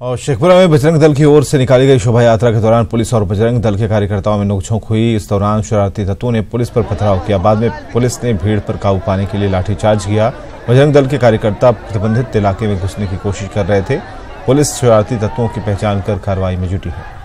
और शेखपुरा में बजरंग दल की ओर से निकाली गई शोभा यात्रा के दौरान पुलिस और बजरंग दल के कार्यकर्ताओं में नोकझोंक हुई। इस दौरान शरारती तत्वों ने पुलिस पर पथराव किया। बाद में पुलिस ने भीड़ पर काबू पाने के लिए लाठीचार्ज किया। बजरंग दल के कार्यकर्ता प्रतिबंधित इलाके में घुसने की कोशिश कर रहे थे। पुलिस शरारती तत्वों की पहचान कर कार्रवाई में जुटी है।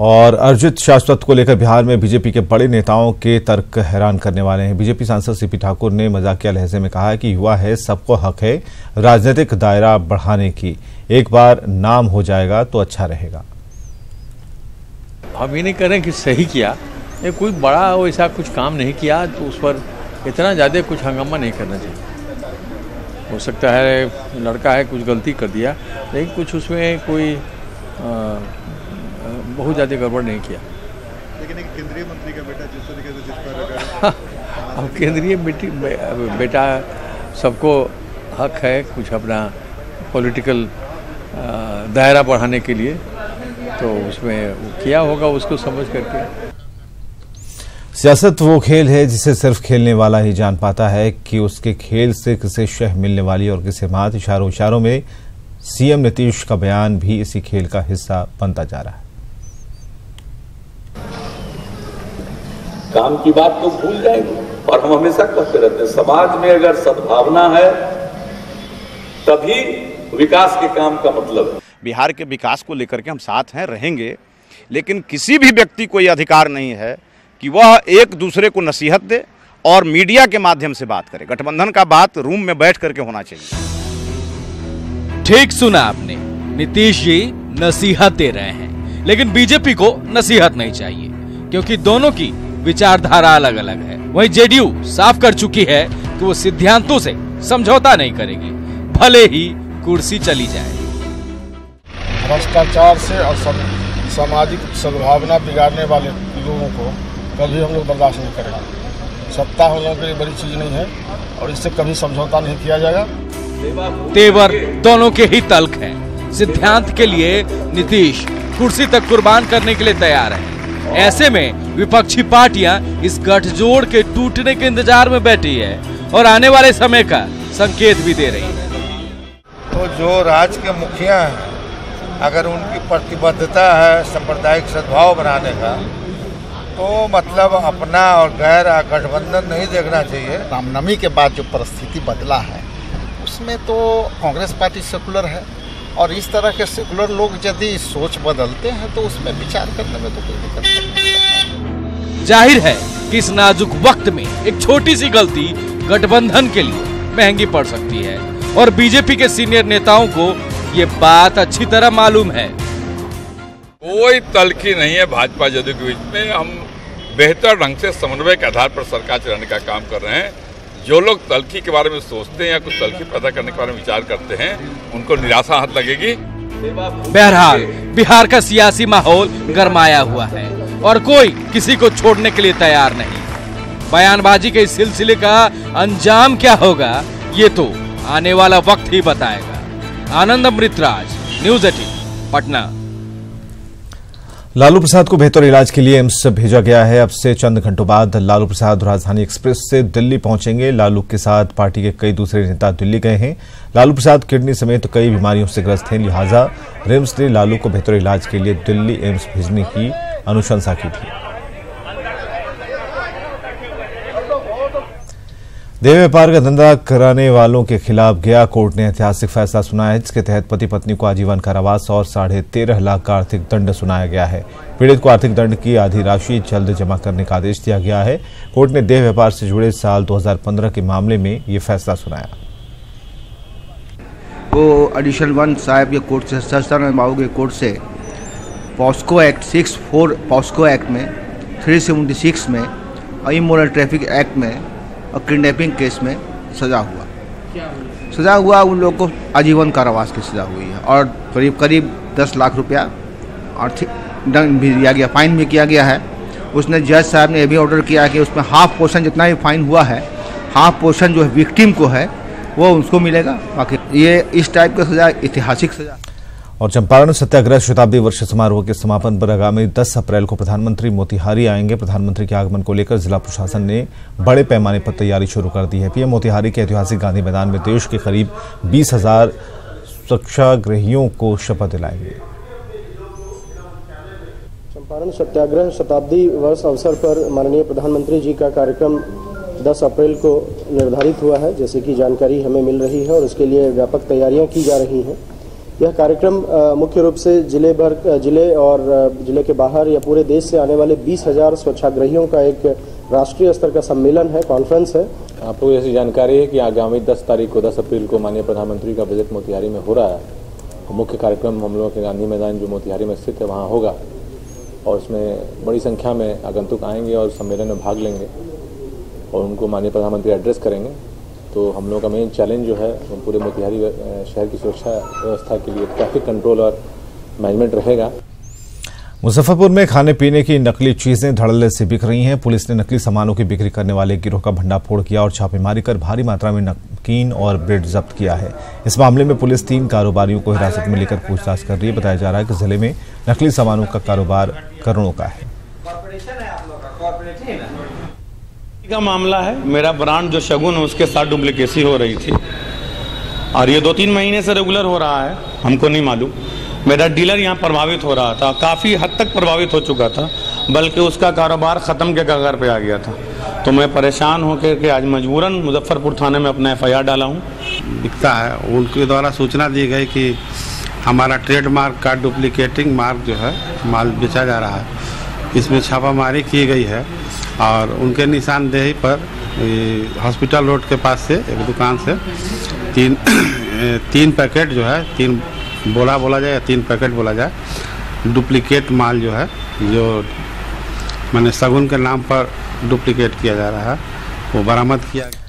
और अर्जित शाश्वत को लेकर बिहार में बीजेपी के बड़े नेताओं के तर्क हैरान करने वाले हैं। बीजेपी सांसद सीपी ठाकुर ने मजाकिया लहजे में कहा है कि युवा है, सबको हक है राजनीतिक दायरा बढ़ाने की। एक बार नाम हो जाएगा तो अच्छा रहेगा। हम ये नहीं कह रहे कि सही किया, ये कोई बड़ा वैसा कुछ काम नहीं किया तो उस पर इतना ज़्यादा कुछ हंगामा नहीं करना चाहिए। हो सकता है लड़का है, कुछ गलती कर दिया, लेकिन कुछ उसमें कोई बहुत ज़्यादा गड़बड़ नहीं किया। लेकिन एक केंद्रीय मंत्री का बेटा जिस तरीके से जिस पर अब केंद्रीय बेटा सबको हक है कुछ अपना पॉलिटिकल दायरा बढ़ाने के लिए, तो उसमें किया होगा उसको समझ करके। सियासत वो खेल है जिसे सिर्फ खेलने वाला ही जान पाता है कि उसके खेल से किसे शह मिलने वाली और किसे मात। इशारों में सीएम नीतीश का बयान भी इसी खेल का हिस्सा बनता जा रहा है। काम की बात तो भूल जाएंगे और हम हमेशा कहते रहते हैं समाज में अगर सद्भावना है तभी विकास के काम का मतलब है। बिहार के विकास को लेकर के हम साथ हैं, रहेंगे, लेकिन किसी भी व्यक्ति को यह अधिकार नहीं है कि वह एक दूसरे को नसीहत दे और मीडिया के माध्यम से बात करे। गठबंधन का बात रूम में बैठ करके होना चाहिए। ठीक सुना आपने, नीतीश जी नसीहत दे रहे हैं, लेकिन बीजेपी को नसीहत नहीं चाहिए क्योंकि दोनों की विचारधारा अलग अलग है। वहीं जेडीयू साफ कर चुकी है कि वो सिद्धांतों से समझौता नहीं करेगी, भले ही कुर्सी चली जाए। भ्रष्टाचार से और सामाजिक सद्भावना बिगाड़ने वाले लोगों को कभी हम लोग बर्दाश्त नहीं करेंगे। सत्ता हम लोगों के लिए बड़ी चीज नहीं है और इससे कभी समझौता नहीं किया जाएगा। तेवर दोनों के ही तल्ख है। सिद्धांत के लिए नीतीश कुर्सी तक कुर्बान करने के लिए तैयार है। ऐसे में विपक्षी पार्टियां इस गठजोड़ के टूटने के इंतजार में बैठी है और आने वाले समय का संकेत भी दे रही है। तो जो राज्य के मुखिया हैं, अगर उनकी प्रतिबद्धता है सांप्रदायिक सद्भाव बनाने का, तो मतलब अपना और गैर गठबंधन नहीं देखना चाहिए। रामनवमी के बाद जो परिस्थिति बदला है उसमें तो कांग्रेस पार्टी सेकुलर है और इस तरह के सेकुलर लोग यदि सोच बदलते हैं तो उसमें विचार करने में तो कोई दिक्कत नहीं। जाहिर है कि इस नाजुक वक्त में एक छोटी सी गलती गठबंधन के लिए महंगी पड़ सकती है और बीजेपी के सीनियर नेताओं को ये बात अच्छी तरह मालूम है। कोई तल्खी नहीं है भाजपा जदयू के बीच में। हम बेहतर ढंग से समन्वय के आधार पर सरकार चलाने का काम कर रहे हैं। जो लोग तल्खी के बारे में सोचते हैं या कुछ तल्खी पैदा करने के बारे में विचार करते हैं, उनको निराशा हाथ लगेगी। बहरहाल बिहार का सियासी माहौल गरमाया हुआ है और कोई किसी को छोड़ने के लिए तैयार नहीं। बयानबाजी के इस सिलसिले का अंजाम क्या होगा ये तो आने वाला वक्त ही बताएगा। आनंद अमृतराज, न्यूज़ 18, पटना। लालू प्रसाद को बेहतर इलाज के लिए एम्स भेजा गया है। अब से चंद घंटों बाद लालू प्रसाद राजधानी एक्सप्रेस से दिल्ली पहुंचेंगे। लालू के साथ पार्टी के कई दूसरे नेता दिल्ली गए हैं। लालू प्रसाद किडनी समेत कई बीमारियों से ग्रस्त हैं, लिहाजा रिम्स ने लालू को बेहतर इलाज के लिए दिल्ली एम्स भेजने की अनुशंसा की थी। देह व्यापार का धंधा कराने वालों के खिलाफ गया कोर्ट ने ऐतिहासिक फैसला सुनाया है, जिसके तहत पति पत्नी को आजीवन कारावास और 13.5 लाख का आर्थिक दंड सुनाया गया है। पीड़ित को आर्थिक दंड की आधी राशि जल्द जमा करने का आदेश दिया गया है। कोर्ट ने देह व्यापार से जुड़े साल 2015 के मामले में ये फैसला सुनाया। वो एडिशनल 1 साहब के कोर्ट से सस्ता बाबू के कोर्ट से पॉस्को एक्ट 64 पॉस्को एक्ट में 376 में और इमोरल ट्रैफिक एक्ट में और किडनैपिंग केस में सजा हुआ उन लोगों को आजीवन कारावास की सजा हुई है और करीब 10 लाख रुपया आर्थिक दंड भी दिया गया, फाइन भी किया गया है। उसने जज साहब ने यह भी ऑर्डर किया कि उसमें हाफ पोर्शन जितना भी फाइन हुआ है, हाफ पोर्शन जो है विक्टिम को है वो उसको मिलेगा। बाकी ये इस टाइप का सजा ऐतिहासिक सजा। और चंपारण सत्याग्रह शताब्दी वर्ष समारोह के समापन पर आगामी 10 अप्रैल को प्रधानमंत्री मोतिहारी आएंगे। प्रधानमंत्री के आगमन को लेकर जिला प्रशासन ने बड़े पैमाने पर तैयारी शुरू कर दी है। पीएम मोतिहारी के ऐतिहासिक गांधी मैदान में देश के करीब 20,000 स्वच्छाग्रहियों को शपथ दिलाएंगे। चंपारण सत्याग्रह शताब्दी वर्ष अवसर पर माननीय प्रधानमंत्री जी का कार्यक्रम 10 अप्रैल को निर्धारित हुआ है, जैसे कि जानकारी हमें मिल रही है और उसके लिए व्यापक तैयारियां की जा रही हैं। यह कार्यक्रम मुख्य रूप से जिले और जिले के बाहर या पूरे देश से आने वाले 20,000 स्वच्छाग्रहियों का एक राष्ट्रीय स्तर का सम्मेलन है, कॉन्फ्रेंस है। आपको ऐसी जानकारी है कि आगामी 10 तारीख को 10 अप्रैल को माननीय प्रधानमंत्री का विजिट मोतिहारी में हो रहा है। मुख्य कार्यक्रम हम लोगों के गांधी मैदान जो मोतिहारी में स्थित है वहाँ होगा और उसमें बड़ी संख्या में आगंतुक आएंगे और सम्मेलन में भाग लेंगे और उनको माननीय प्रधानमंत्री एड्रेस करेंगे। तो हम लोगों का मेन चैलेंज जो है वो पूरे मोतिहारी शहर की सुरक्षा व्यवस्था के लिए ट्रैफिक कंट्रोल और मैनेजमेंट रहेगा। मुजफ्फरपुर में खाने पीने की नकली चीजें धड़ल्ले से बिक रही हैं। पुलिस ने नकली सामानों की बिक्री करने वाले गिरोह का भंडाफोड़ किया और छापेमारी कर भारी मात्रा में नमकीन और ब्रेड जब्त किया है। इस मामले में पुलिस 3 कारोबारियों को हिरासत में लेकर पूछताछ कर रही है। बताया जा रहा है कि जिले में नकली सामानों का कारोबार करोड़ों का है। का मामला है, मेरा ब्रांड जो शगुन है उसके साथ डुप्लीकेसी हो रही थी और ये 2-3 महीने से रेगुलर हो रहा है, हमको नहीं मालूम। मेरा डीलर यहाँ प्रभावित हो रहा था, काफ़ी हद तक प्रभावित हो चुका था, बल्कि उसका कारोबार ख़त्म के कगार पे आ गया था। तो मैं परेशान होकर के आज मजबूरन मुजफ्फरपुर थाने में अपना FIR डाला हूँ। दिखता है, उनके द्वारा सूचना दी गई कि हमारा ट्रेडमार्क का डुप्लीकेटिंग मार्क जो है माल बेचा जा रहा है। इसमें छापामारी की गई है और उनके निशानदेही पर हॉस्पिटल रोड के पास से एक दुकान से तीन पैकेट जो है, 3 बोला जाए या 3 पैकेट बोला जाए, डुप्लीकेट माल जो है, जो मैंने शगुन के नाम पर डुप्लीकेट किया जा रहा है, वो बरामद किया गया।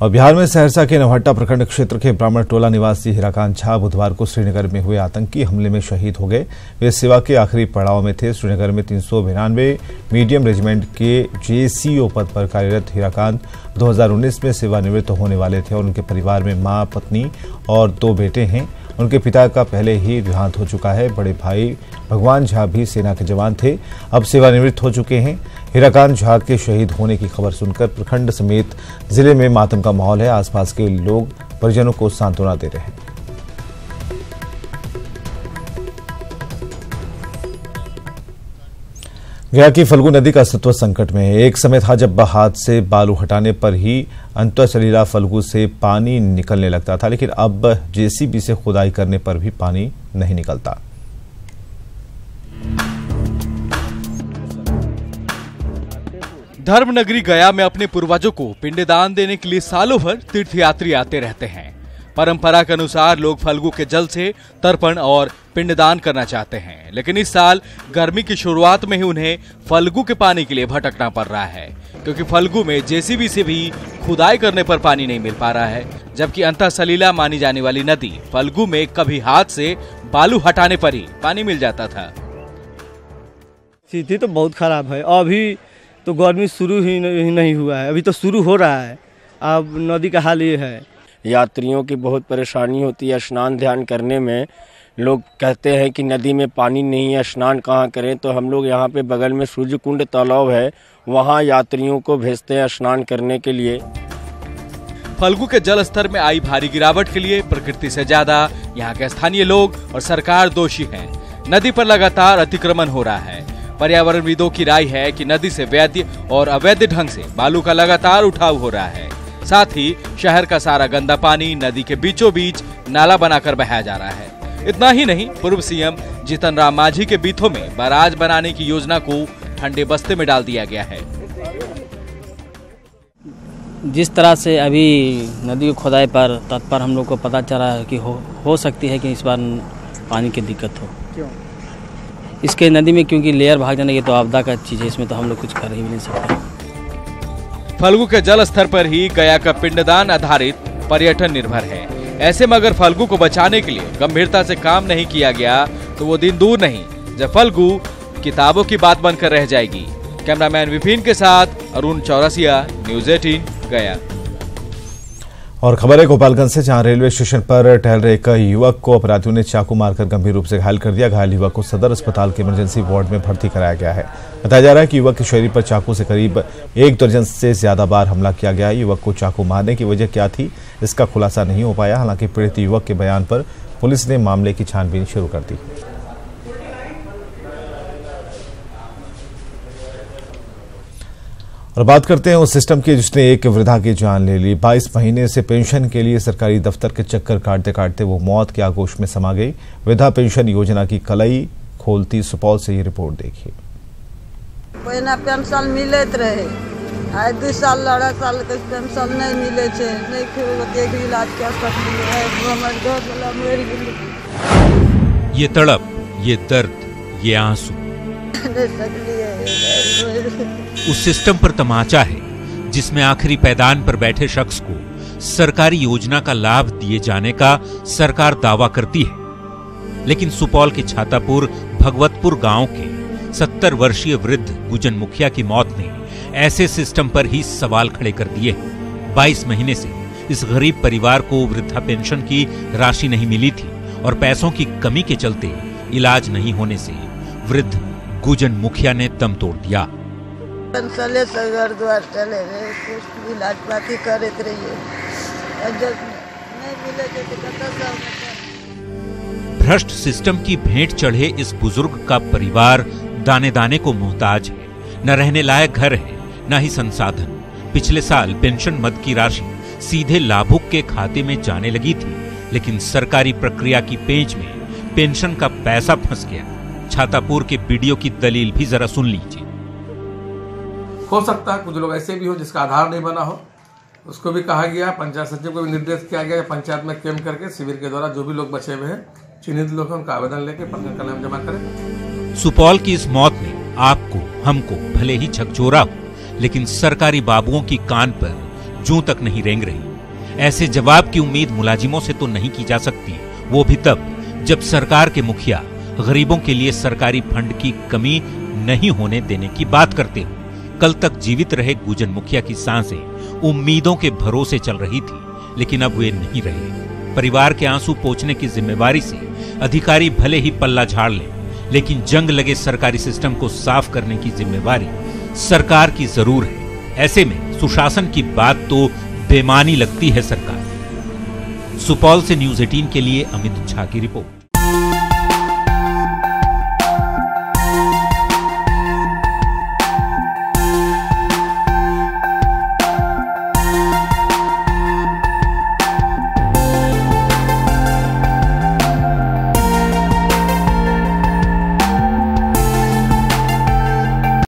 और बिहार में सहरसा के नवहट्टा प्रखंड क्षेत्र के ब्राह्मण टोला निवासी हीराकांत झा बुधवार को श्रीनगर में हुए आतंकी हमले में शहीद हो गए। वे सेवा के आखिरी पड़ाव में थे। श्रीनगर में 392 मीडियम रेजिमेंट के JCO पद पर कार्यरत हीराकांत 2019 में सेवानिवृत्त होने वाले थे और उनके परिवार में मां, पत्नी और 2 बेटे हैं। उनके पिता का पहले ही देहांत हो चुका है। बड़े भाई भगवान झा भी सेना के जवान थे, अब सेवानिवृत्त हो चुके हैं। हीराकांत झा के शहीद होने की खबर सुनकर प्रखंड समेत जिले में मातम का माहौल है। आसपास के लोग परिजनों को सांत्वना दे रहे हैं। गया की फल्गु नदी का अस्तित्व संकट में है। एक समय था जब हाथ से बालू हटाने पर ही अंतःसलीला फल्गु से पानी निकलने लगता था, लेकिन अब JCB से खुदाई करने पर भी पानी नहीं निकलता। धर्मनगरी गया में अपने पूर्वजों को पिंडदान देने के लिए सालों भर तीर्थयात्री आते रहते हैं। परंपरा के अनुसार लोग फल्गु के जल से तर्पण और पिंडदान करना चाहते हैं, लेकिन इस साल गर्मी की शुरुआत में ही उन्हें फल्गु के पानी के लिए भटकना पड़ रहा है, क्योंकि फल्गु में JCB से भी खुदाई करने पर पानी नहीं मिल पा रहा है। जबकि अंतःसलीला मानी जाने वाली नदी फल्गु में कभी हाथ से बालू हटाने पर ही पानी मिल जाता था। स्थिति तो बहुत खराब है। अभी तो गर्मी शुरू ही नहीं हुआ है, अभी तो शुरू हो रहा है। अब नदी का हाल ये है, यात्रियों की बहुत परेशानी होती है स्नान ध्यान करने में। लोग कहते हैं कि नदी में पानी नहीं है, स्नान कहाँ करें, तो हम लोग यहाँ पे बगल में सूर्य कुंड तालाब है, वहाँ यात्रियों को भेजते हैं स्नान करने के लिए। फल्गु के जल स्तर में आई भारी गिरावट के लिए प्रकृति से ज्यादा यहाँ के स्थानीय लोग और सरकार दोषी हैं। नदी पर लगातार अतिक्रमण हो रहा है। पर्यावरणविदों की राय है कि नदी से वैध और अवैध ढंग से बालू का लगातार उठाव हो रहा है। साथ ही शहर का सारा गंदा पानी नदी के बीचों बीच नाला बनाकर बहाया जा रहा है। इतना ही नहीं, पूर्व CM जीतन राम मांझी के बीथों में बैराज बनाने की योजना को ठंडे बस्ते में डाल दिया गया है। जिस तरह से अभी नदी की खुदाई पर तत्पर हम लोग को पता चला है कि हो सकती है कि इस बार पानी की दिक्कत हो। क्यों? इसके नदी में क्योंकि लेयर भाग जाने की तो आपदा का चीज़ है, इसमें तो हम लोग कुछ कर ही नहीं सकते। फल्गु के जल स्तर पर ही गया का पिंडदान आधारित पर्यटन निर्भर है। ऐसे में अगर फल्गु को बचाने के लिए गंभीरता से काम नहीं किया गया तो वो दिन दूर नहीं जब फल्गु किताबों की बात बनकर रह जाएगी। कैमरामैन विपिन के साथ अरुण चौरसिया, न्यूज़ 18 गया। और खबर है गोपालगंज से, जहां रेलवे स्टेशन पर टहल रहे एक युवक को अपराधियों ने चाकू मारकर गंभीर रूप से घायल कर दिया। घायल युवक को सदर अस्पताल के इमरजेंसी वार्ड में भर्ती कराया गया है। बताया जा रहा है कि युवक के शरीर पर चाकू से करीब 1 दर्जन से ज्यादा बार हमला किया गया। युवक को चाकू मारने की वजह क्या थी, इसका खुलासा नहीं हो पाया। हालांकि पीड़ित युवक के बयान पर पुलिस ने मामले की छानबीन शुरू कर दी। और बात करते हैं उस सिस्टम की जिसने एक वृद्धा की जान ले ली। 22 महीने से पेंशन के लिए सरकारी दफ्तर के चक्कर काटते काटते वो मौत के आगोश में समा गई। वृद्धा पेंशन योजना की कलई खोलती सुपौल से ये रिपोर्ट देखिए। पहले पेंशन मिलत रहे, आज 2 साल 2.5 साल के पेंशन नहीं मिले छे, नहीं के इलाज कर सकलिए, हमर घर वाला मर गेल। ये तड़प, ये दर्द, ये आंसू उस सिस्टम पर तमाचा है जिसमें आखिरी पैदान पर बैठे शख्स को सरकारी योजना का लाभ दिए जाने का सरकार दावा करती है। लेकिन सुपौल के छातापुर भगवतपुर गांव के 70 वर्षीय वृद्ध गुजन मुखिया की मौत ने ऐसे सिस्टम पर ही सवाल खड़े कर दिए। 22 महीने से इस गरीब परिवार को वृद्धा पेंशन की राशि नहीं मिली थी और पैसों की कमी के चलते इलाज नहीं होने से वृद्ध गुजन मुखिया ने दम तोड़ दिया। पेंशने से घर द्वार चले रहे, कुछ इलाज पाती करते रहिए, जब नहीं मिले तो भ्रष्ट सिस्टम की भेंट चढ़े इस बुजुर्ग का परिवार दाने दाने को मोहताज है। न रहने लायक घर है, न ही संसाधन। पिछले साल पेंशन मद की राशि सीधे लाभुक के खाते में जाने लगी थी, लेकिन सरकारी प्रक्रिया की पेंच में पेंशन का पैसा फंस गया। छातापुर के बीडीओ की दलील भी जरा सुन लीजिए। हो सकता है कुछ लोग ऐसे भी हो जिसका आधार नहीं बना हो, उसको भी कहा गया, पंचायत सचिव को भी निर्देश किया गया पंचायत में कैंप करके शिविर के द्वारा जो भी लोग बचे हुए हैं चिन्हित लोग उनका आवेदन लेके पेंशन का नाम जमा करें। सुपौल की इस मौत ने आपको हमको भले ही झकझोरा हो, लेकिन सरकारी बाबुओं की कान पर जूं तक नहीं रेंग रही। ऐसे जवाब की उम्मीद मुलाजिमों से तो नहीं की जा सकती, वो भी तब जब सरकार के मुखिया गरीबों के लिए सरकारी फंड की कमी नहीं होने देने की बात करते हो। कल तक जीवित रहे गुजन मुखिया की सांसें उम्मीदों के भरोसे चल रही थी, लेकिन अब वे नहीं रहे। परिवार के आंसू पोंछने की जिम्मेवारी से अधिकारी भले ही पल्ला झाड़ लें, लेकिन जंग लगे सरकारी सिस्टम को साफ करने की जिम्मेवारी सरकार की जरूर है। ऐसे में सुशासन की बात तो बेमानी लगती है सरकार। सुपौल से न्यूज़ 18 के लिए अमित झा की रिपोर्ट।